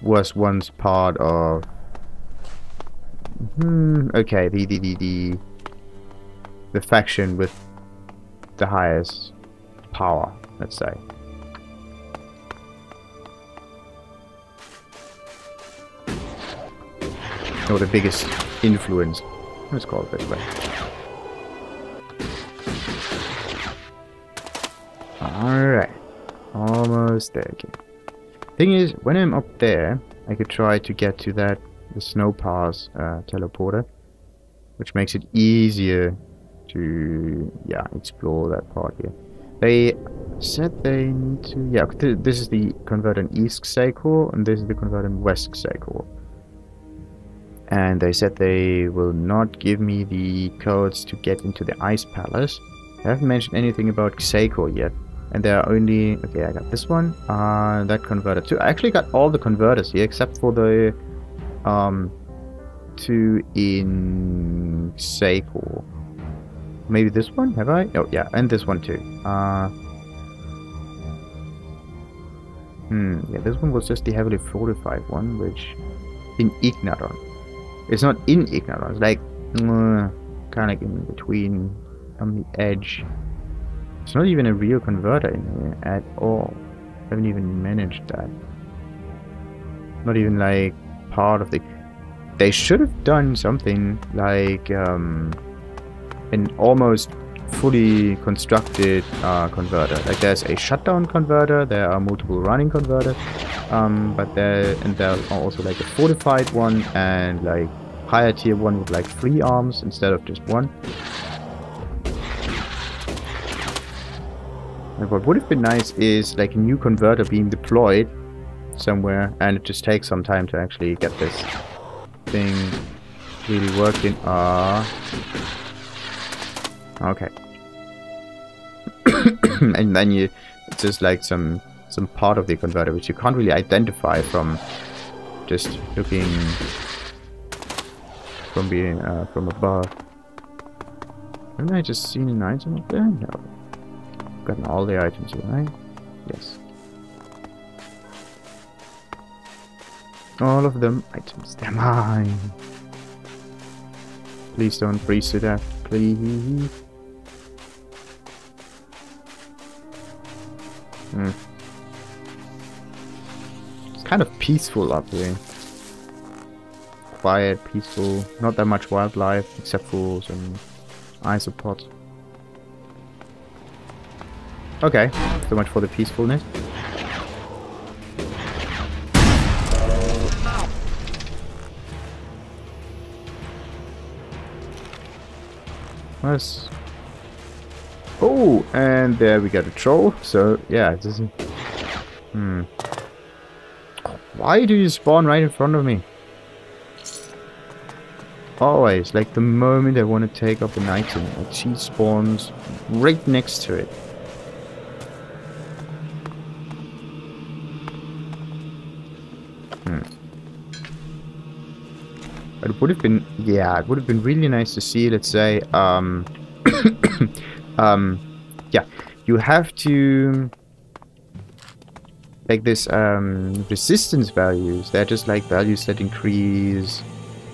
was once part of... okay, the faction with the highest power, let's say. Or the biggest influence. Let's call it that way. Alright. Almost there again. Thing is, when I'm up there, I could try to get to the snow pass teleporter, which makes it easier to, yeah, explore that part here. They said they need to, yeah, this is the convert in East Xacor, and this is the convert in West Xacor. And they said they will not give me the codes to get into the Ice Palace. They haven't mentioned anything about Xacor yet. And there are only... okay, I got this one. That converter too. I actually got all the converters here except for the... two in Xacor. Maybe this one? Have I? Oh, yeah. And this one too. Yeah, this one was just the heavily fortified one, which... in Ignaron. It's not in Ignaron. It's like... kind of like in between... on the edge. It's not even a real converter in here at all. Haven't even managed that. Not even like part of the... they should have done something like an almost fully constructed converter. Like there's a shutdown converter, there are multiple running converters, but there are also like a fortified one and like higher tier one with like 3 arms instead of just 1. And what would have been nice is like a new converter being deployed somewhere, and it just takes some time to actually get this thing really working. Okay. And then it's just like some part of the converter which you can't really identify from just looking from being from above. Haven't I just seen an item up there? No. Gotten all the items here, right? Yes. All of them items. They're mine. Please don't freeze to death, please. It's kind of peaceful up here. Quiet, peaceful. Not that much wildlife, except for some isopods. Okay, so much for the peacefulness. Nice. Oh, and there we got a troll. So yeah, this is. Why do you spawn right in front of me? Always, like the moment I want to take up an item, like she spawns right next to it. But it would have been, yeah, it would have been really nice to see, let's say, yeah, you have to, like this, resistance values, they're just like values that increase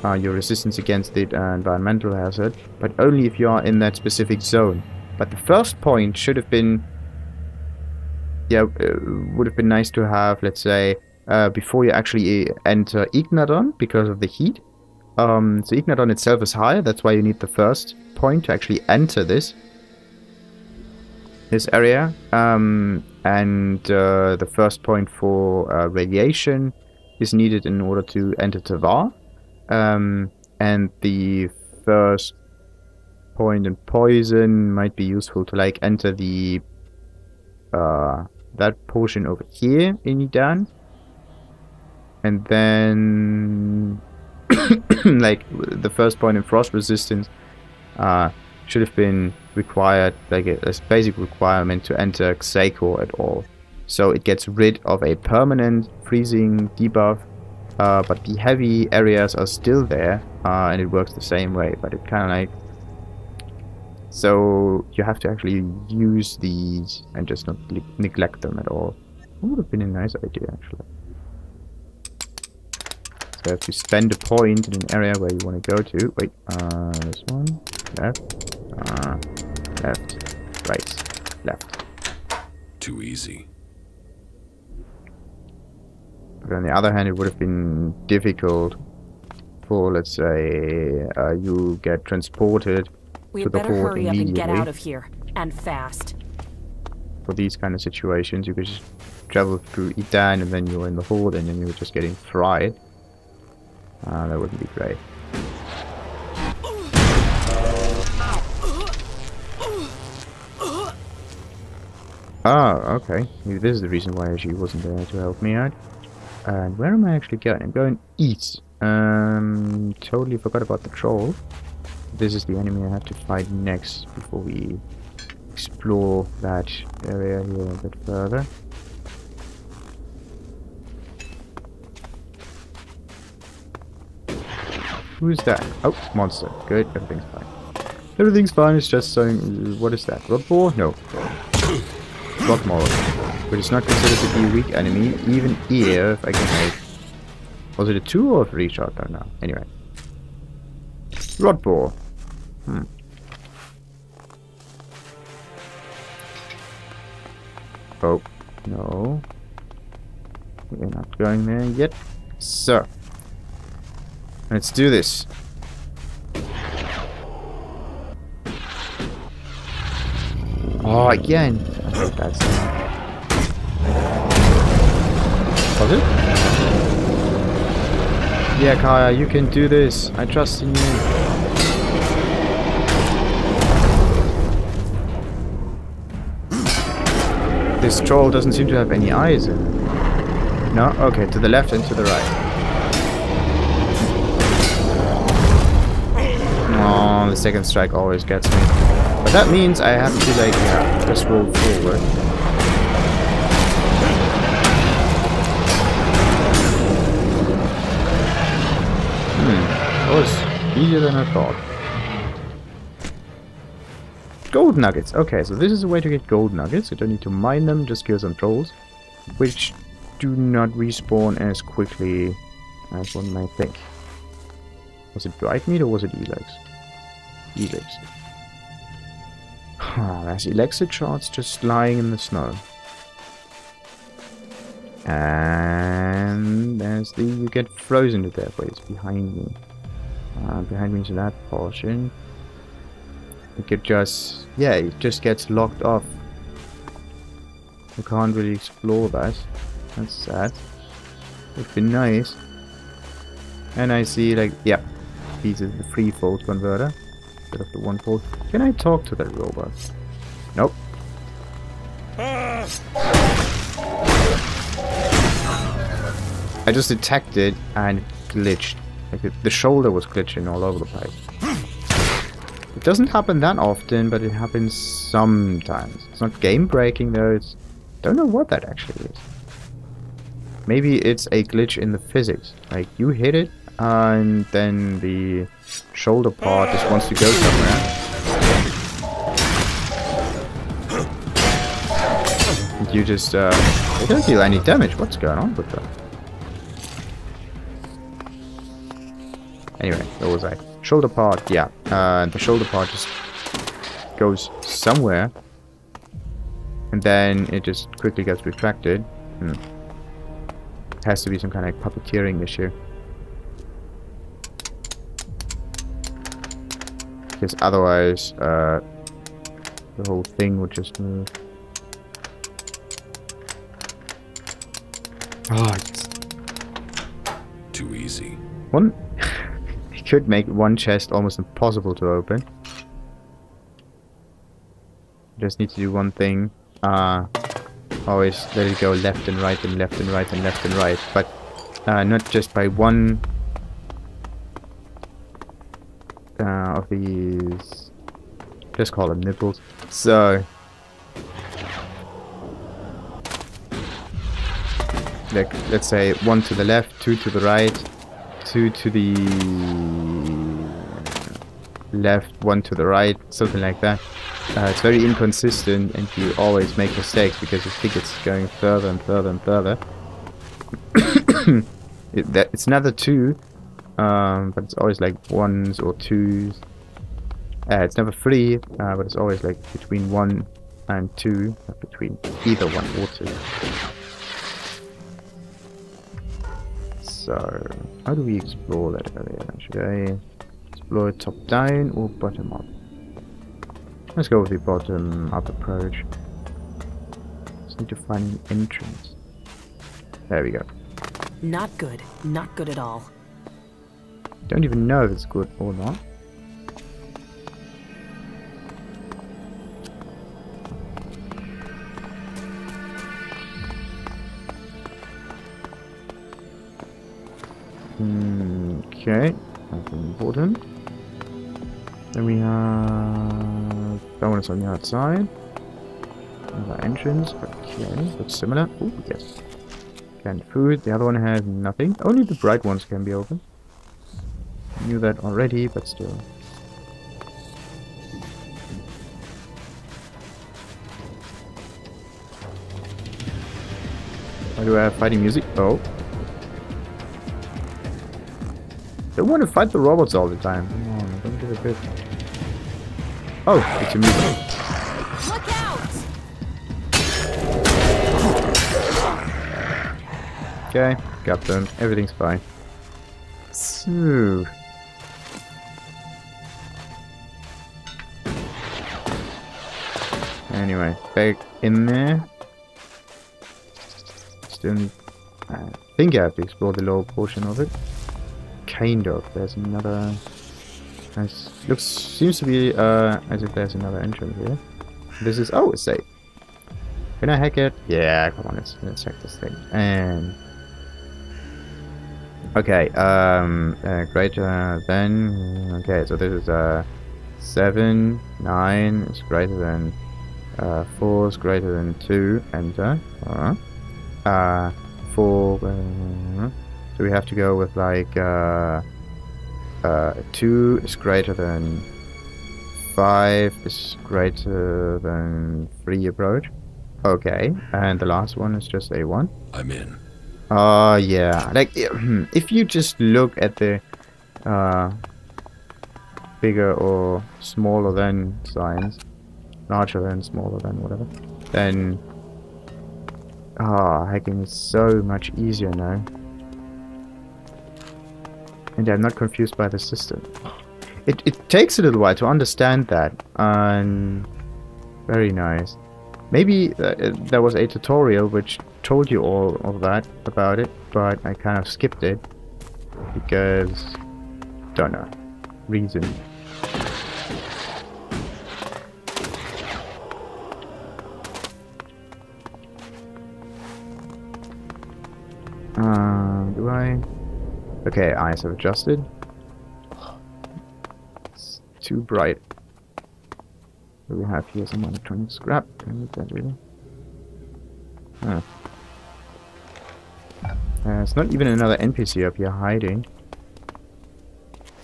your resistance against the environmental hazard, but only if you are in that specific zone. But the first point should have been, yeah, would have been nice to have, let's say, before you actually enter Ignaron because of the heat. So Ignaron itself is higher, that's why you need the first point to actually enter this area. And the first point for radiation is needed in order to enter Tavar. And the first point in poison might be useful to like enter the that portion over here in Idan. And then like the first point in frost resistance should have been required, like a basic requirement to enter Xacor at all. So it gets rid of a permanent freezing debuff, but the heavy areas are still there, and it works the same way, but it kind of like... So you have to actually use these and just not neglect them at all. That would have been a nice idea, actually. So if you spend a point in an area where you want to go to... Wait, this one. Left. Left. Right. Left. Too easy. But on the other hand, it would have been difficult for, let's say, you get transported We to the better horde hurry up and get immediately. out of here, and fast. For these kind of situations, you could just travel through Idan and then you're in the horde and then you're just getting fried. That wouldn't be great. Oh, okay. Maybe this is the reason why she wasn't there to help me out. And where am I actually going? I'm going east. Totally forgot about the troll. This is the enemy I have to fight next before we explore that area here a bit further. Who's that? Oh, monster. Good, everything's fine. Everything's fine, it's just saying... What is that? Rod boar? No. Rockmore, which is not considered to be a weak enemy, even if I can make... Was it a 2 or 3 shot? I don't know. Anyway. Rod boar. Oh, no. We're not going there yet. So. Let's do this. Oh, again. Okay, that's... Was it? Yeah, Kaya, you can do this. I trust in you. This troll doesn't seem to have any eyes in it. No? Okay, to the left and to the right. Oh, the second strike always gets me. But that means I have to, like, just roll forward. That was easier than I thought. Gold nuggets. Okay, so this is a way to get gold nuggets. You don't need to mine them, just kill some trolls, which do not respawn as quickly as one might think. Was it bright meat or was it Elex? Elex. There's Elex shards just lying in the snow. And there's the... You get frozen to death. Wait, it's behind me. Behind me is that portion. You could just... Yeah, it just gets locked off. You can't really explore that. That's sad. Would be nice. And I see, like, yeah, these are the 3-fold converter instead of the 1-fold. Can I talk to that robot? Nope. I just attacked it and it glitched. Like the shoulder was glitching all over the place. It doesn't happen that often, but it happens sometimes. It's not game breaking though. It's... Don't know what that actually is. Maybe it's a glitch in the physics. Like you hit it and then the shoulder part just wants to go somewhere. And you just it doesn't deal any damage. What's going on with that? Anyway, where was I? Shoulder part, yeah. The shoulder part just goes somewhere. And then it just quickly gets retracted. Has to be some kind of puppeteering issue. Because otherwise, the whole thing would just move. Oh, it's too easy. One... You could make one chest almost impossible to open. Just need to do one thing. Always let it go left and right and left and right and left and right. But not just by one of these. Just call them nipples. So like, let's say 1 to the left, 2 to the right, 2 to the left, 1 to the right, something like that. It's very inconsistent and you always make mistakes because you think it's going further and further and further. It's never 2, but it's always like 1s or 2s. It's never 3, but it's always like between 1 and 2, not between either 1 or 2. So, how do we explore that area? Should I explore it top down or bottom up? Let's go with the bottom up approach. Just need to find an entrance. There we go. Not good. Not good at all. Don't even know if it's good or not. Okay, that's important. Then we have that one is on the outside. Another entrance. Okay, looks similar. Ooh, yes. Canned food. The other one has nothing. Only the bright ones can be opened. Knew that already, but still. Why do I have fighting music? Oh. Don't want to fight the robots all the time. Come on, don't give a bit. Oh, it's a music. Look out! Okay, got them. Everything's fine. So. Anyway, back in there. Still need. I think I have to explore the lower portion of it. Kind of. There's another. Seems to be as if there's another entrance here. This is a safe. Can I hack it? Yeah, come on, let's check this thing. And okay, greater than. Okay, so this is 7, 9 is greater than 4 is greater than 2. Enter. 4. So we have to go with like 2 is greater than 5 is greater than 3 approach. Okay, and the last one is just a 1. I'm in. Yeah. Like if you just look at the bigger or smaller than signs, larger than, smaller than, whatever, then hacking is so much easier now. And I'm not confused by the system. It takes a little while to understand that. Very nice. Maybe there was a tutorial which told you all of that about it, but I kind of skipped it because don't know reason. Do I? Okay, eyes have adjusted. It's too bright. What do we have here? Some electronic scrap. Can I need that really? Huh. It's not even another NPC up here hiding.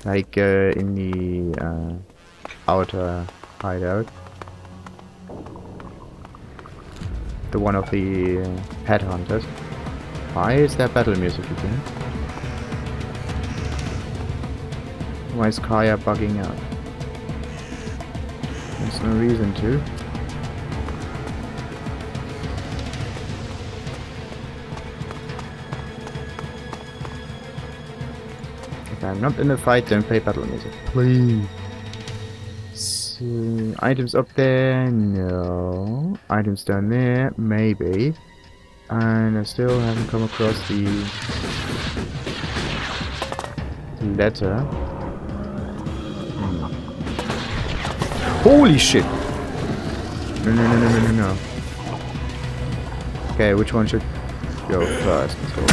Like in the outer hideout. The one of the headhunters. Why is there battle music again? Why is Kaya bugging out? There's no reason to. If I'm not in a fight, don't play battle music. Please. So, items up there? No. Items down there? Maybe. And I still haven't come across the letter. Holy shit! No. Okay, which one should go first? Let's go.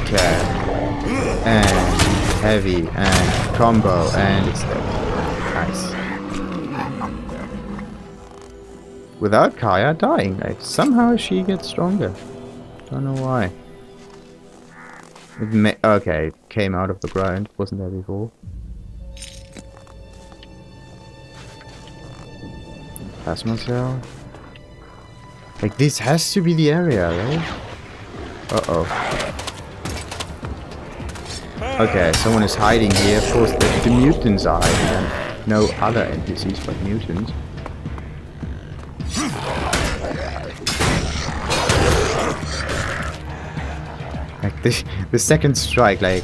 Okay. And heavy and combo and it's dead. Nice. Without Kaya dying, like somehow she gets stronger. Don't know why. Okay, came out of the ground, wasn't there before. plasma cell. Like, this has to be the area, right? Uh-oh. Okay, someone is hiding here. Of course, the mutants are hiding, and no other NPCs but mutants. Like, the second strike, like...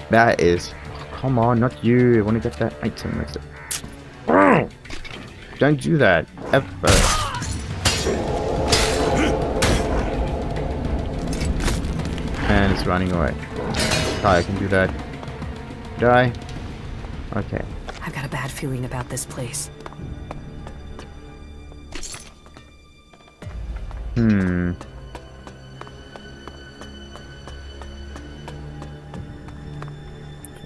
That is... Come on, not you. I want to get that item. Next up. Don't do that. Ever. And it's running away. I can do that. Die. Okay. I've got a bad feeling about this place.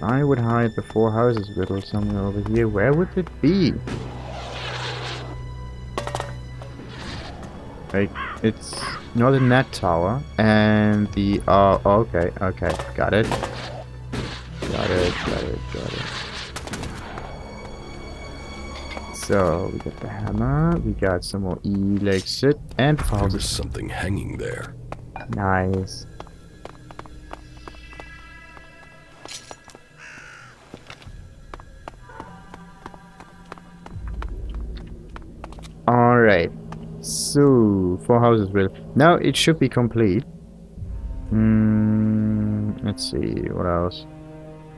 I would hide the 4 houses riddle somewhere over here. Where would it be? Like, it's not in that tower. And the... Oh, okay, okay. Got it. Got it. So, we got the hammer. We got some more Elex. And There was something hanging there. Nice. Alright. So, 4 houses will... Now it should be complete. Let's see, what else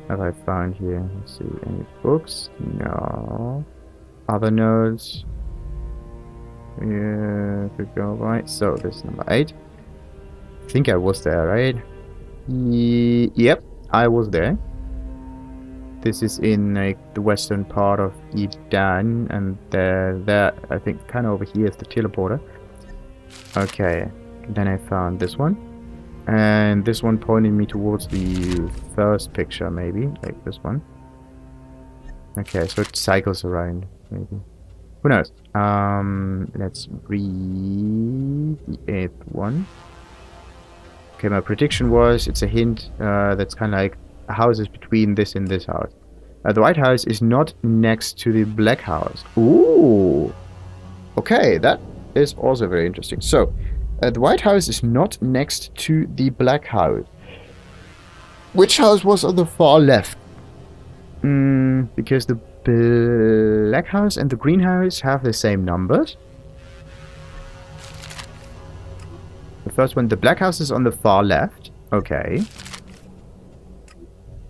have I found here? Let's see, any books? No. Other nodes? Yeah, could go right. So, this is number 8. I think I was there, right? Yep, I was there. This is in like the western part of Eden, and there I think kind of over here is the teleporter. Okay, then I found this one, and this one pointed me towards the first picture, maybe like this one. Okay, so it cycles around, maybe. Who knows? Let's read the 8th one. Okay, my prediction was it's a hint that's kind of like houses between this and this house. The White House is not next to the Black House. Ooh! Okay, that is also very interesting. So, the White House is not next to the Black House. Which house was on the far left? Because the Black House and the Green House have the same numbers. The first one, the Black House is on the far left. Okay.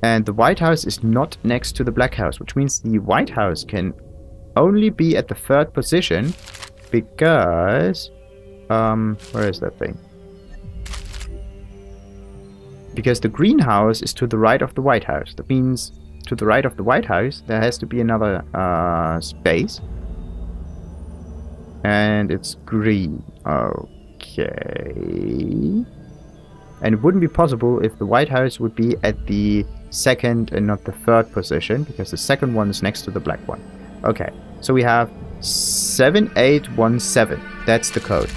And the White House is not next to the Black House, which means the White House can only be at the 3rd position because... where is that thing? Because the Green House is to the right of the White House. That means to the right of the White House there has to be another space. And it's green. Okay. And it wouldn't be possible if the White House would be at the 2nd and not the 3rd position, because the 2nd one is next to the black one. Okay, so we have 7817. That's the code.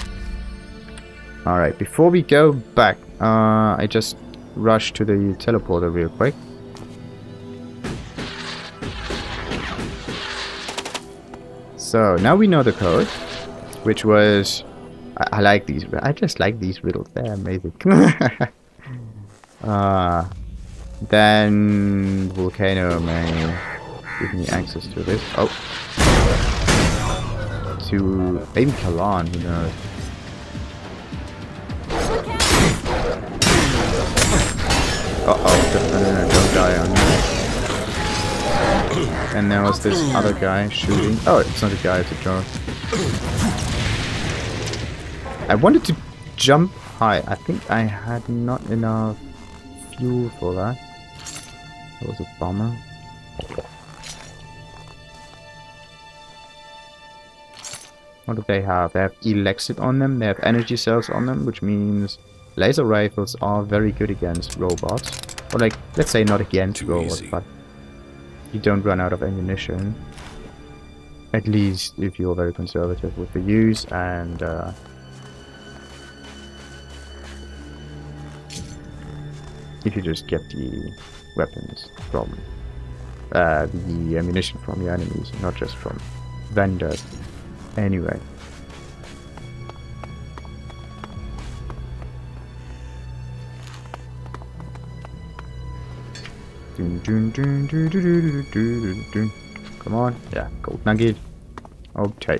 Alright, before we go back, I just rushed to the teleporter real quick. So, now we know the code, which was... I like these. I just like these riddles. They're amazing. Then Vulcano may give me access to this. Oh, to maybe Kalan. Who knows? Uh-oh! No, don't die on me. And there was this other guy shooting. Oh, it's not a guy. It's a drone. I wanted to jump high. I think I had not enough fuel for that. That was a bummer. What do they have? They have Elex on them. They have energy cells on them, which means laser rifles are very good against robots. Or like, let's say not against robots, but you don't run out of ammunition. At least if you're very conservative with the use, and if you just get the weapons from the ammunition from your enemies, not just from vendors. Anyway. Come on. Yeah, gold nugget. Okay.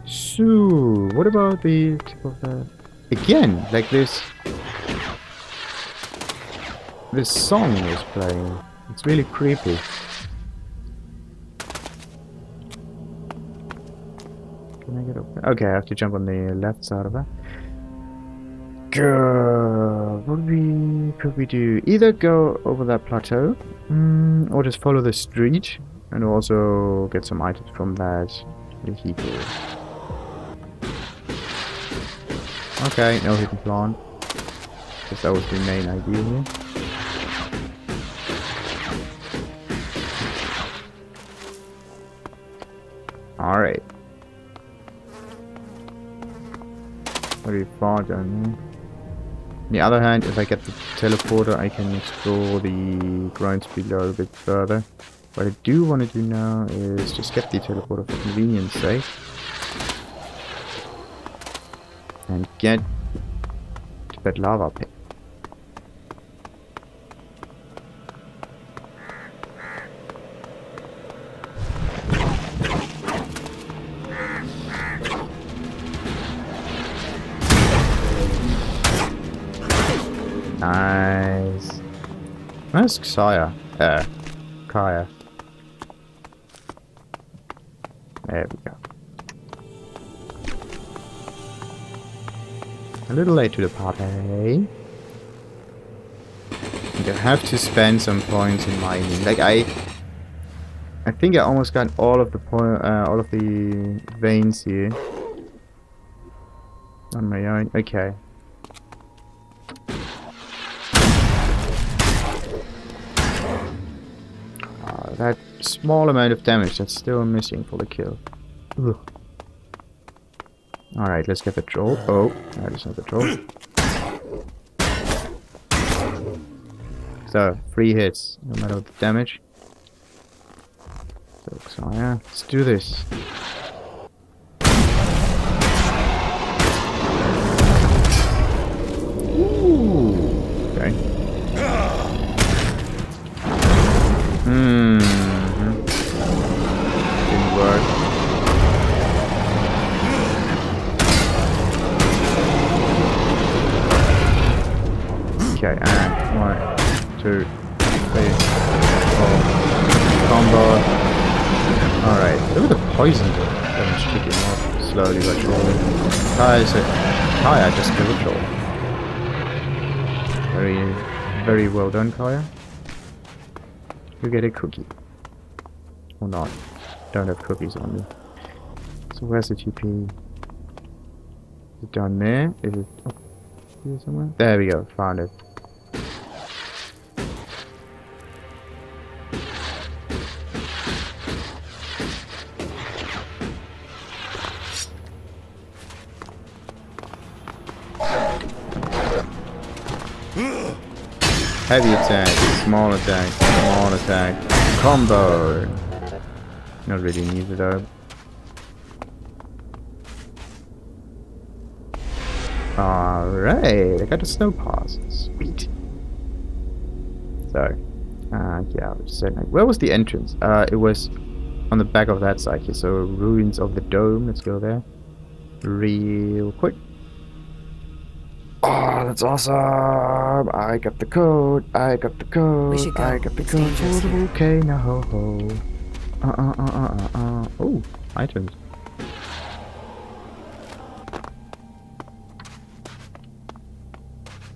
So, what about the tip of that? Again, like this song is playing. It's really creepy. Can I get up there? Okay, I have to jump on the left side of that. What could we do? Either go over that plateau, or just follow the street and also get some items from that vehicle. Okay, no hidden plant. Because that was the main idea here. Alright. Very far down there. On the other hand, if I get the teleporter, I can explore the grounds below a bit further. What I do want to do now is just get the teleporter for convenience sake. And get to that lava pit. Nice. Where's Kaya? Kaya. There we go. A little late to the party. And I have to spend some points in mining. Like I think I almost got all of the veins here on my own. Okay. That small amount of damage that's still missing for the kill. Ugh. Alright, let's get the troll. Oh, that is not the troll. So, 3 hits, no matter what the damage. So yeah, let's do this. Ooh, okay. Didn't work. Okay, and 1, 2, 3, 4. Combo. Alright, look at the poison damage kicking off slowly but surely. Kaya just killed the troll. Very well done, Kaya. You get a cookie. Or not. Don't have cookies on me. So where's the TP? Is it down there? Is it up here somewhere? There we go, found it. Heavy attack, small attack, combo! Not really needed though. Alright, I got a snow pass. Sweet. So, yeah, I just said, like, where was the entrance? It was on the back of that side here, so ruins of the dome. Let's go there. Real quick. Oh, that's awesome! I got the code. I got the code. We should go. I got the It's code dangerous for the here. volcano. Oh, items.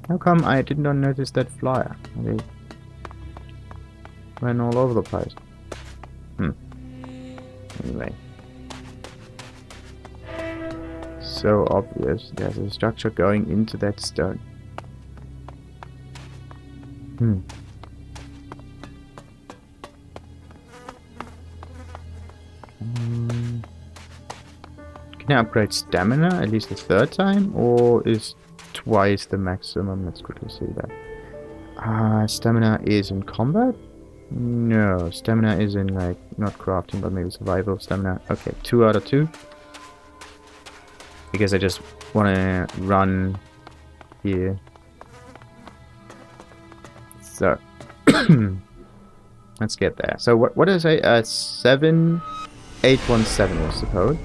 How come I did not notice that flyer? They ran all over the place. Anyway. So obvious. There's a structure going into that stone. Can I upgrade stamina at least the 3rd time? Or is twice the maximum? Let's quickly see that. Stamina is in combat? No, stamina is in like not crafting, but maybe survival stamina. Okay, 2 out of 2. Because I just want to run here. So let's get there. So what did I say? 7817, I suppose.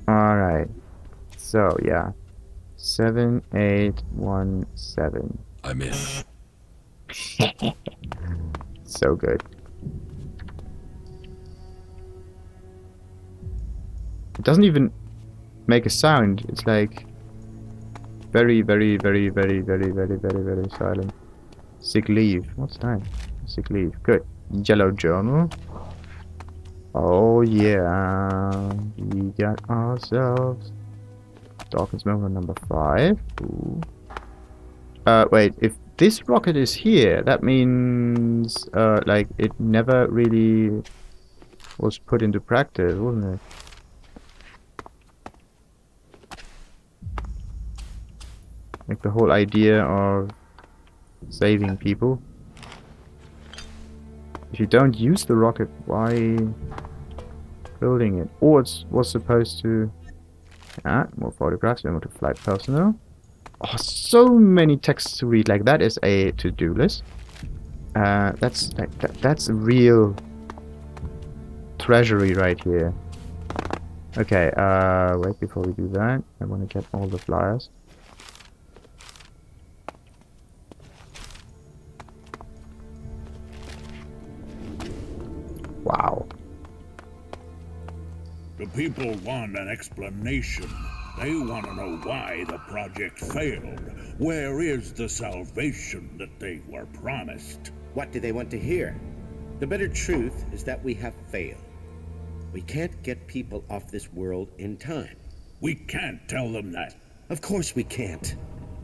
Alright. So yeah. 7817. I'm in. So good. It doesn't even make a sound. It's like very, very, very, very, very, very, very, very silent. Sick leave. What's that? Sick leave. Good. Yellow journal. Oh yeah. We got ourselves Dawkins moment number 5. Ooh. Wait, if this rocket is here, that means like it never really was put into practice, wasn't it? Like the whole idea of saving people. If you don't use the rocket, why building it? Or it was supposed to... Ah, more photographs, more to flight personnel. Oh, so many texts to read. Like that is a to-do list. That's like that's a real treasury right here. Okay, wait, before we do that, I want to get all the flyers. Wow. The people want an explanation. They want to know why the project failed. Where is the salvation that they were promised? What do they want to hear? The bitter truth is that we have failed. We can't get people off this world in time. We can't tell them that. Of course we can't.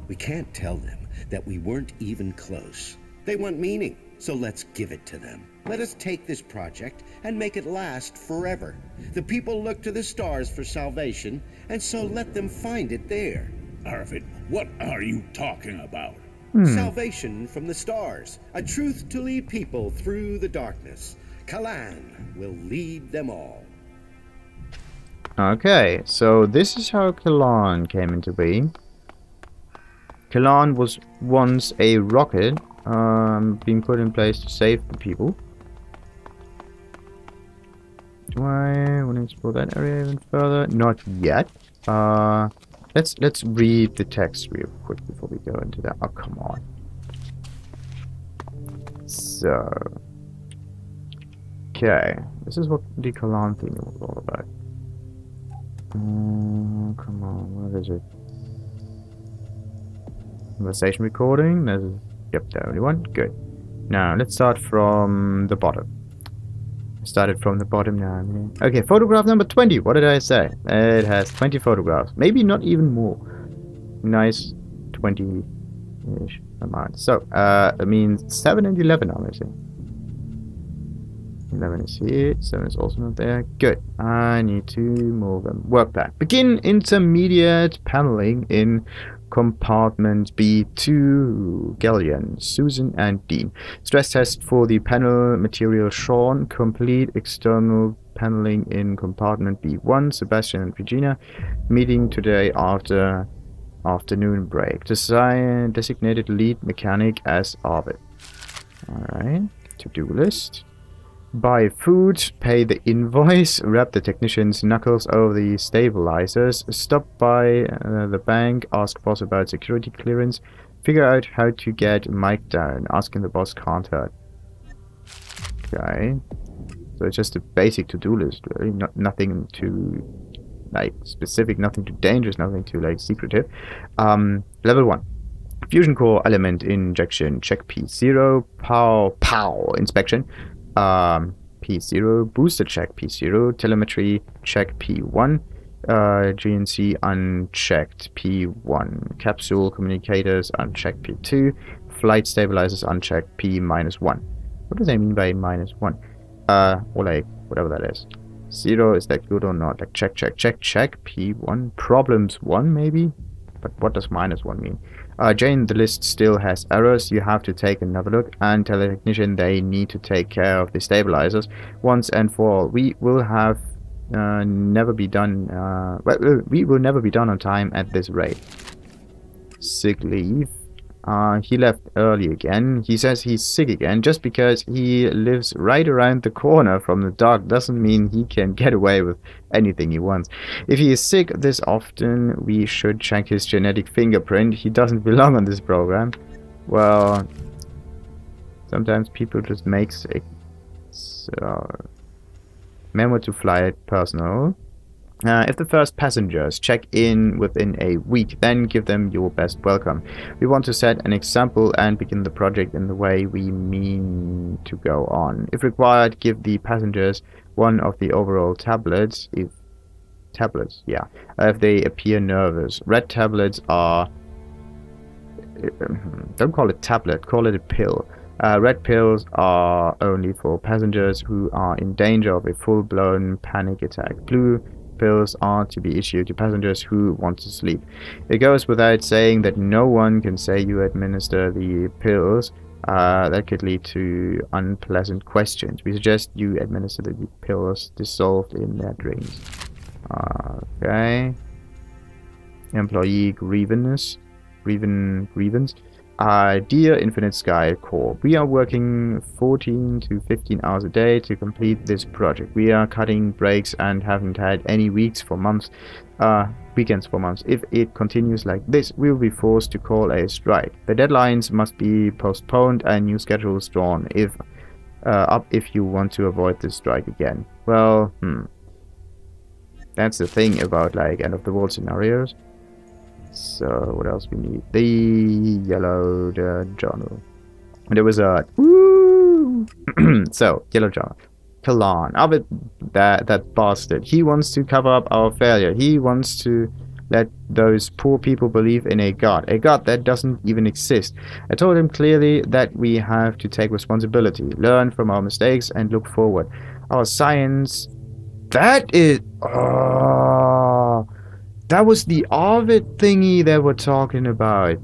We can't tell them that we weren't even close. They want meaning, so let's give it to them. Let us take this project and make it last forever. The people look to the stars for salvation, and so let them find it there. Arvid, what are you talking about? Salvation from the stars, a truth to lead people through the darkness. Kalan will lead them all. Okay, so this is how Kalan came into being. Kalan was once a rocket being put in place to save the people. Do I want to explore that area even further? Not yet. Let's read the text real quick before we go into that. Oh, come on. So, okay, this is what the Kalan thing was all about. Come on, what is it? Conversation recording. Yep, the only one. Good. Now let's start from the bottom. I started from the bottom now. Okay, photograph number 20. What did I say? It has 20 photographs. Maybe not even more. Nice 20-ish amount. So, it means 7 and 11 are missing. 11 is here. 7 is also not there. Good. I need to move them. Work plan. Begin intermediate paneling in compartment B2. Galleon, Susan, and Dean. Stress test for the panel material Sean. Complete external paneling in compartment B1. Sebastian and Regina. Meeting today after afternoon break. Designated lead mechanic as Arvid. Alright. To-do list. Buy food, pay the invoice, wrap the technician's knuckles over the stabilizers, stop by the bank, ask boss about security clearance, figure out how to get Mike down, asking the boss can't hurt. Okay, so it's just a basic to-do list, really, nothing too like specific, nothing too dangerous, nothing too like secretive. Level 1. Fusion core element injection, check P0, pow, inspection. P0, booster check P0, telemetry check P1, GNC unchecked P1, capsule communicators unchecked P2, flight stabilizers unchecked P-1. What do they mean by -1? Or like whatever that is. 0, is that good or not? Like check P1, problems 1 maybe? but what does -1 mean? Jane, the list still has errors. You have to take another look and tell the technician they need to take care of the stabilizers once and for all. We will have never be done. We will never be done on time at this rate. Sick leave. He left early again. He says he's sick again. Just because he lives right around the corner from the dock doesn't mean he can get away with anything he wants. If he is sick this often, we should check his genetic fingerprint. He doesn't belong on this program. Well, sometimes people just make sick. So, memo to flight personnel. If the first passengers check in within a week, then give them your best welcome. We want to set an example and begin the project in the way we mean to go on. If required, give the passengers one of the overall tablets. If they appear nervous. Red tablets are... don't call it tablet, call it a pill. Red pills are only for passengers who are in danger of a full-blown panic attack. Blue pills are to be issued to passengers who want to sleep. It goes without saying that no one can say you administer the pills. That could lead to unpleasant questions. We suggest you administer the pills dissolved in their drinks. Okay. Employee grievance. Dear Infinite Sky Corps, we are working 14 to 15 hours a day to complete this project. We are cutting breaks and haven't had any weekends for months. If it continues like this, we will be forced to call a strike. The deadlines must be postponed and new schedules drawn up if you want to avoid this strike again. Well, that's the thing about like end of the world scenarios. So what else we need? The yellow journal. And there was a so yellow journal. Kalan, that bastard. He wants to cover up our failure. He wants to let those poor people believe in a god that doesn't even exist. I told him clearly that we have to take responsibility, learn from our mistakes, and look forward. Our science. That is. That was the Arvid thingy they were talking about.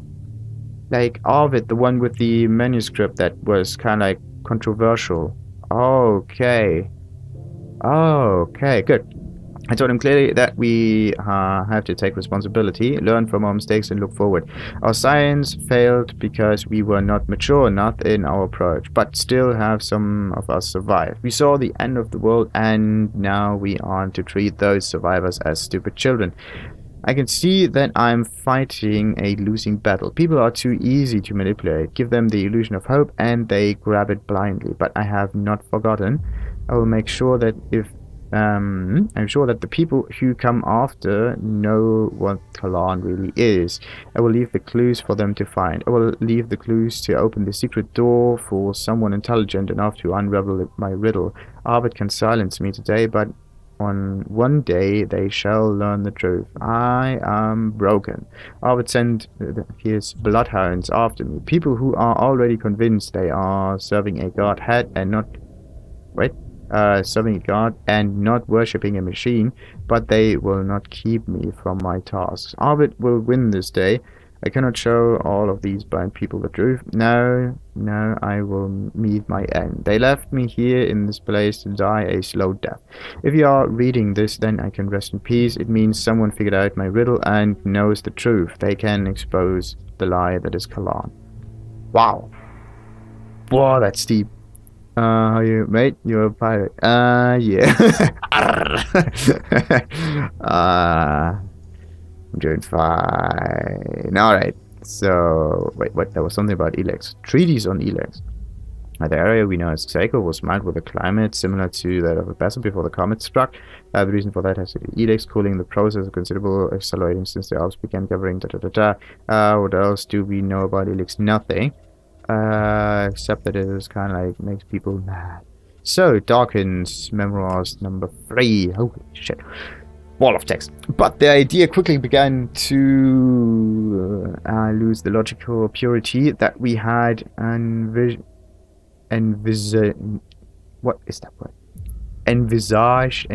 Like Arvid, the one with the manuscript that was kind of like controversial. Okay. Okay, good. I told him clearly that we have to take responsibility, learn from our mistakes, and look forward. Our science failed because we were not mature enough in our approach, but still have some of us survived. We saw the end of the world, and now we are to treat those survivors as stupid children. I can see that I'm fighting a losing battle. People are too easy to manipulate. Give them the illusion of hope, and they grab it blindly. But I have not forgotten. I will make sure that I'm sure that the people who come after know what Kalan really is. I will leave the clues for them to find. I will leave the clues to open the secret door for someone intelligent enough to unravel my riddle. Arvid can silence me today, but on one day they shall learn the truth. I am broken. Arvid sent his bloodhounds after me. People who are already convinced they are serving a god and not... Wait? Serving a god and not worshipping a machine, but they will not keep me from my tasks. Arvid will win this day. I cannot show all of these blind people the truth. No, I will meet my end. They left me here in this place to die a slow death. If you are reading this, then I can rest in peace. It means someone figured out my riddle and knows the truth. They can expose the lie that is Kalan. Wow. Whoa, that's deep. How are you, mate? You're a pirate. Yeah. I'm doing fine. Alright. So, wait, what? There was something about Elex. Treaties on Elex. The area we know as Xaco was marked with a climate similar to that of a Basel before the comet struck. The reason for that has to do with Elex cooling the process of considerable accelerating since the Alps began gathering. What else do we know about Elex? Nothing. Except that it is kind of like makes people mad. So, Dawkins, Memoirs number 3. Holy shit. Wall of text. But the idea quickly began to lose the logical purity that we had envisioned. What is that word? Envisioned.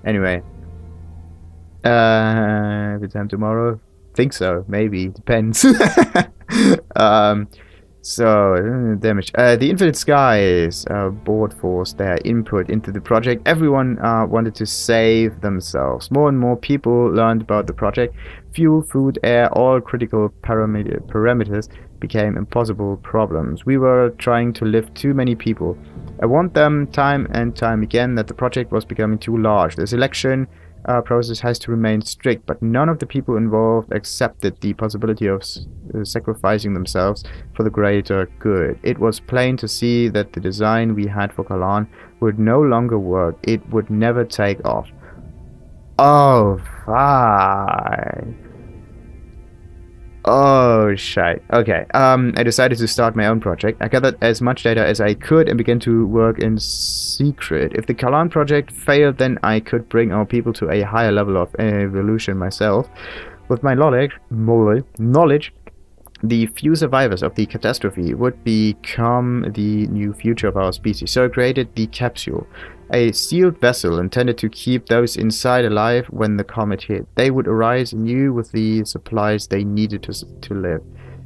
Anyway. Every time tomorrow? Think so, maybe. Depends. um, damage. The Infinite Skies board forced their input into the project. Everyone wanted to save themselves. More and more people learned about the project. Fuel, food, air, all critical parameters became impossible problems. We were trying to lift too many people. I warned them time and time again that the project was becoming too large. The selection process has to remain strict, but none of the people involved accepted the possibility of sacrificing themselves for the greater good. It was plain to see that the design we had for Kalan would no longer work. It would never take off. Oh, fine. Oh, shit. Okay, I decided to start my own project. I gathered as much data as I could and began to work in secret. If the Kalan project failed, then I could bring our people to a higher level of evolution myself. With my knowledge, the few survivors of the catastrophe would become the new future of our species. So I created the capsule, a sealed vessel intended to keep those inside alive when the comet hit. They would arise anew with the supplies they needed to live.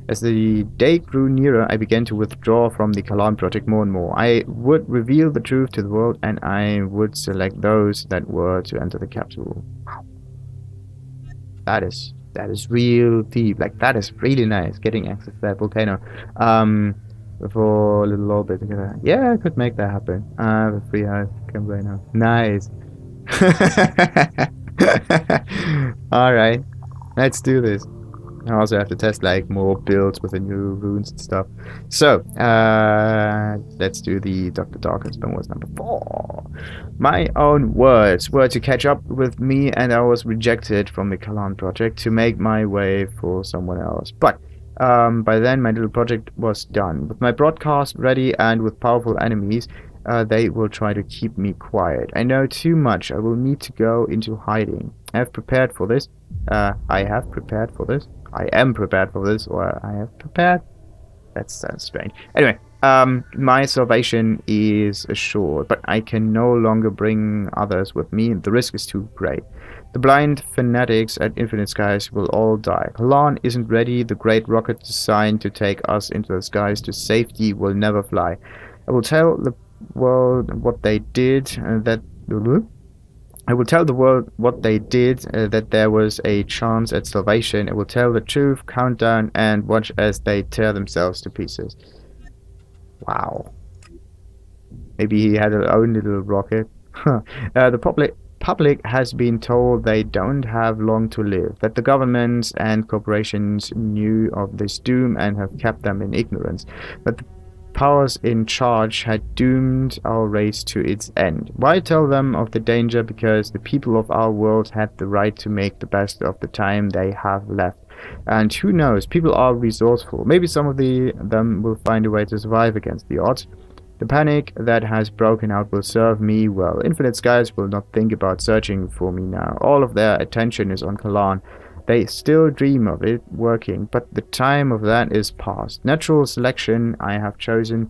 As the day grew nearer, I began to withdraw from the Kalan project more and more. I would reveal the truth to the world, and I would select those that were to enter the capsule. Wow. That is real deep. Like, that is really nice, getting access to that volcano. For a little bit together. Yeah, I could make that happen. I have a free house. Come right now. Nice. Alright. Let's do this. I also have to test like more builds with the new runes and stuff. So, let's do the Dr. Dawkins was number 4. My own words were to catch up with me, and I was rejected from the Kalan project to make my way for someone else. But by then my little project was done. With my broadcast ready and with powerful enemies, they will try to keep me quiet. I know too much. I will need to go into hiding. I have prepared for this. I am prepared for this, or I have prepared. That sounds strange. Anyway, my salvation is assured, but I can no longer bring others with me. The risk is too great. The blind fanatics at Infinite Skies will all die. Kalan isn't ready. The great rocket designed to take us into the skies to safety will never fly. I will tell the world what they did, that there was a chance at salvation. I will tell the truth, countdown, and watch as they tear themselves to pieces. Wow. Maybe he had his own little rocket. The public has been told they don't have long to live, that the governments and corporations knew of this doom and have kept them in ignorance, that the powers in charge had doomed our race to its end. Why tell them of the danger? Because the people of our world had the right to make the best of the time they have left. And who knows, people are resourceful. Maybe some of them will find a way to survive against the odds. The panic that has broken out will serve me well. Infinite Skies will not think about searching for me now. All of their attention is on Kalan. They still dream of it working, but the time of that is past. Natural selection, I have chosen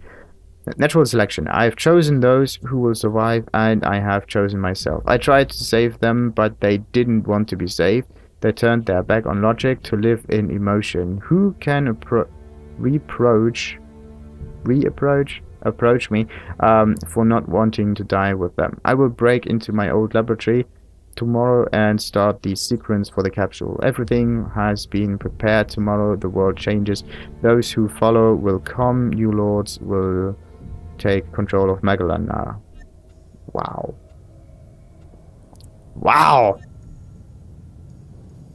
those who will survive, and I have chosen myself. I tried to save them, but they didn't want to be saved. They turned their back on logic to live in emotion. Who can reproach me for not wanting to die with them? I will break into my old laboratory tomorrow and start the sequence for the capsule. Everything has been prepared. Tomorrow the world changes. Those who follow will come. New lords will take control of Magalan now. Wow. Wow.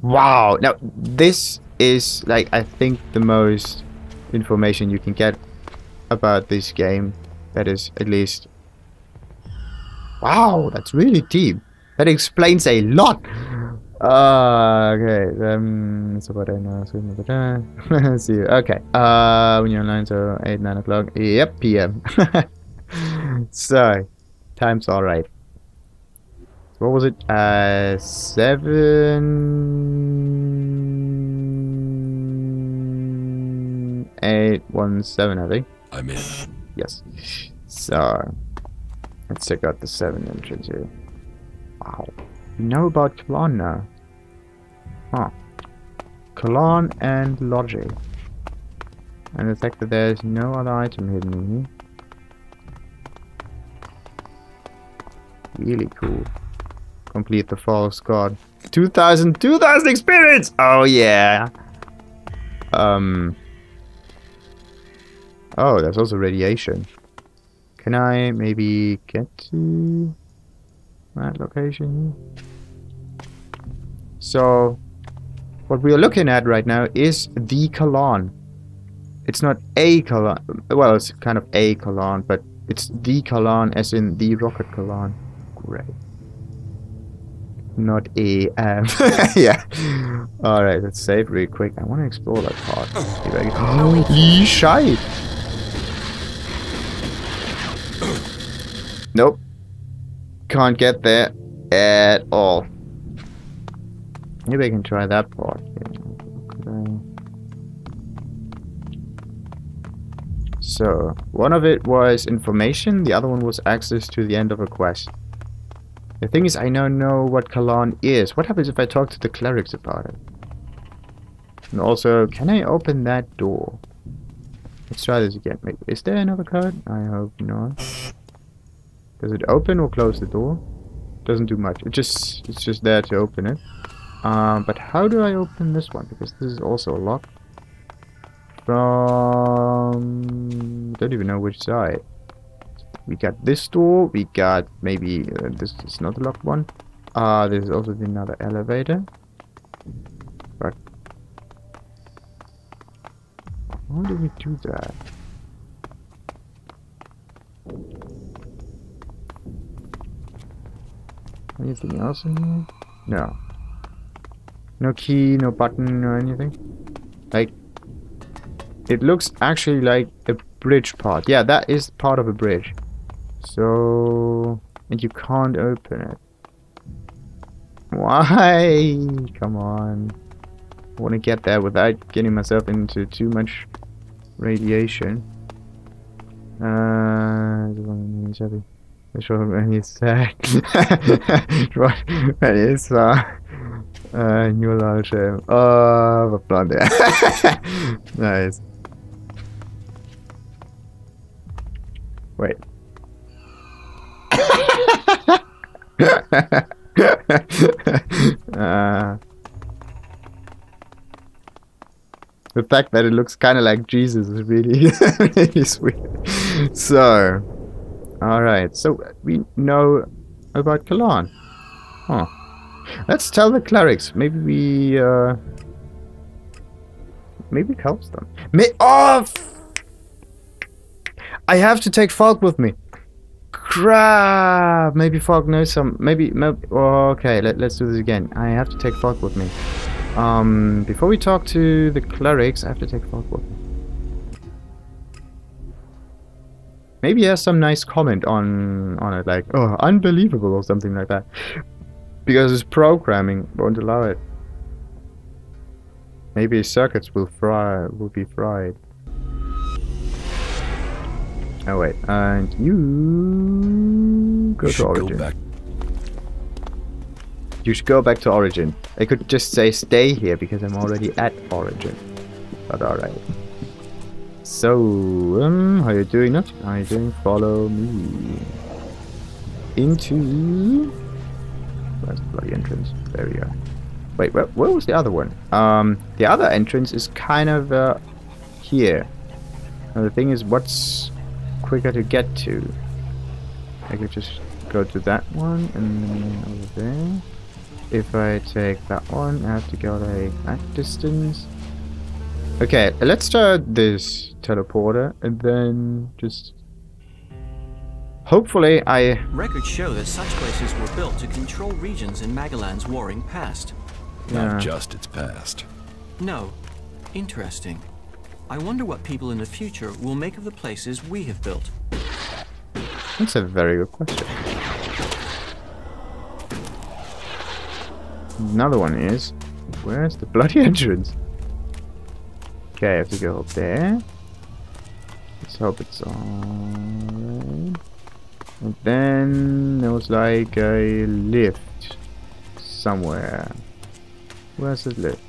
Wow. Now this is like, I think, the most information you can get about this game. That is, at least. Wow, that's really deep. That explains a lot. Okay. So what I know. Let's see. Okay. When you're online, so 8-9 o'clock. Yep, PM. So, time's all right. What was it? 7817, I think. I'm in. Yes. So, let's check out the 7 entrance here. Wow. We know about Kalon now. Huh. Kalon and logic. And the fact that there's no other item hidden in here. Really cool. Complete the false god. 2000 experience! Oh yeah! Oh, there's also radiation. Can I maybe get to that location? So, what we are looking at right now is the Kalon. It's not a Kalon. Well, it's kind of a Kalon, but it's the Kalon as in the rocket Kalon. Great. Not a yeah. Alright, let's save real quick. I want to explore that part. Holy shite! Nope. Can't get there at all. Maybe I can try that part. So, one of it was information, the other one was access to the end of a quest. The thing is, I now know what Kalon is. What happens if I talk to the clerics about it? And also, can I open that door? Let's try this again. Wait, is there another code? I hope not. Does it open or close the door? Doesn't do much. It's just there to open it. But how do I open this one? Because this is also locked. From... don't even know which side. We got this door. We got maybe this is not the locked one. There's also another elevator. But how do we do that? Anything else in here? No. No key, no button, or anything. Like, it looks actually like a bridge part. Yeah, that is part of a bridge. So, and you can't open it. Why? Come on. I want to get there without getting myself into too much radiation. He's happy. When he's sad. When he's new large. Oh, vad bra det. Nice. Wait. The fact that it looks kind of like Jesus is really, really sweet. So, alright, so we know about Kalon. Huh. Let's tell the clerics. Maybe we, maybe it helps them. Oh! I have to take Falk with me. Crap! Maybe Falk knows some. Maybe oh, okay, let's do this again. I have to take Falk with me. Before we talk to the clerics, I have to take Falk with me. Maybe he has some nice comment on it, like, oh, unbelievable or something like that. Because his programming won't allow it. Maybe his circuits will be fried. Oh wait, and you go to Origin. You should go back to Origin. I could just say stay here because I'm already at Origin. But alright. So, how you doing? Not how you doing? Follow me into. Where's the bloody entrance? There we go. Wait, where was the other one? The other entrance is kind of here. Now the thing is, what's quicker to get to? I could just go to that one and then over there. If I take that one, I have to go like that distance. Okay, let's start this teleporter and then just hopefully Records show that such places were built to control regions in Magellan's warring past. Not just its past. No. Interesting. I wonder what people in the future will make of the places we have built. That's a very good question. Another one is, where's the bloody entrance? Okay, I have to go up there. Let's hope it's alright. And then there was like a lift. somewhere. Where's it lit?